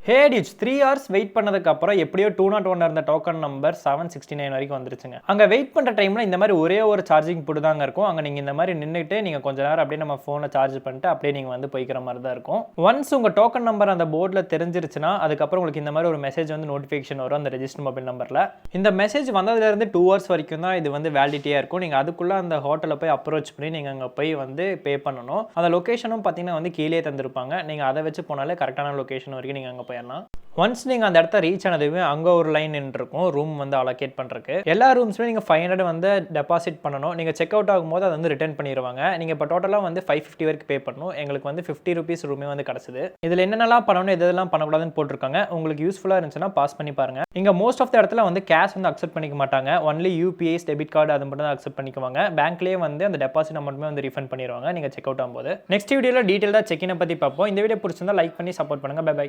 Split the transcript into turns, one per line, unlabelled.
ஹேடிச் 3 hours wait பண்ணதுக்கு அப்புறம் எப்படியோ 201 இருந்த டோக்கன் நம்பர் 769 வரைக்கும் வந்துருச்சுங்க. அங்க வெயிட் பண்ற டைம்ல இந்த மாதிரி ஒரே ஒரு சார்ஜிங் போர்ட் தாங்க இருக்கும். அங்க நீங்க இந்த மாதிரி நின்னுட்டு நீங்க கொஞ்ச நேரம் அப்படியே நம்ம போனை சார்ஜ் பண்ணிட்டு அப்படியே நீங்க வந்து போய்க்கிற மாதிரி தான் இருக்கும். ஒன்ஸ் உங்க டோக்கன் நம்பர் அந்த போர்ட்ல தெரிஞ்சிருச்சுன்னா அதுக்கப்புறம் உங்களுக்கு இந்த மாதிரி ஒரு மெசேஜ் வந்து நோட்டிஃபிகேஷன் வரும் அந்த ரெஜிஸ்டர் மொபைல் நம்பர்ல. இந்த மெசேஜ் வந்ததுல இருந்து 2 ஹவர்ஸ் வரைக்கும் தான் இது வந்து வேலிடிட்டியா இருக்கும். நீங்க அதுக்குள்ள அந்த ஹோட்டல்ல போய் அப்ரோச் பண்ணி நீங்க அங்க போய் வந்து பே பண்ணணும். அந்த லொகேஷனும் பாத்தீங்கன்னா வந்து கீழே தந்திருப்பாங்க. நீங்க அதை வச்சு போனாலே கரெக்டான லொகேஷன் வரைக்கும் நீங்க அங்க போயிடலாம். ஒன்ஸ் நீங்கள் அந்த இடத்த ரீச் ஆனதுமே அங்கே ஒரு லைன் நின்றுருக்கும் ரூம் வந்து அலோகேட் பண்ணுறதுக்கு. எல்லா ரூம்ஸுமே நீங்கள் 500 வந்து டெபாசிட் பண்ணணும். நீங்கள் செக் அவுட் ஆகும்போது அதை வந்து ரிட்டர்ன் பண்ணிடுவாங்க. நீங்கள் இப்போ டோட்டலாக வந்து 550 வரைக்கும் பே பண்ணணும். எங்களுக்கு வந்து 50 ருபீஸ் ரூமே வந்து கிடச்சிது. இதில் என்னென்னலாம் பண்ணணும் எதெல்லாம் பண்ணக்கூடாதுன்னு போட்டிருக்காங்க. உங்களுக்கு யூஸ்ஃபுல்லாக இருந்துச்சுன்னா பாஸ் பண்ணி பாருங்கள். இங்கே மோஸ்ட் ஆஃப் த இடத்துல வந்து கேஷ் வந்து அக்செப்ட் பண்ணிக்க மாட்டாங்க. ஒன்லி யூபிஐஸ் டெபிட் கார்டு அது மட்டும் தான் அக்செப்ட் பண்ணிக்குவாங்க. பேங்க்லேயே வந்து அந்த டெபாசிட் அமௌண்ட்டுமே வந்து ரீஃபண்ட் பண்ணிடுவாங்க நீங்கள் செக் அவுட் ஆகும்போது. நெக்ஸ்ட் வீடியோவில் டீட்டெயிலாக செக்கினை பற்றி பார்ப்போம். இந்த வீடியோ பிடிச்சிருந்தா லைக் பண்ணி சப்போர்ட் பண்ணுங்கள். Bye by.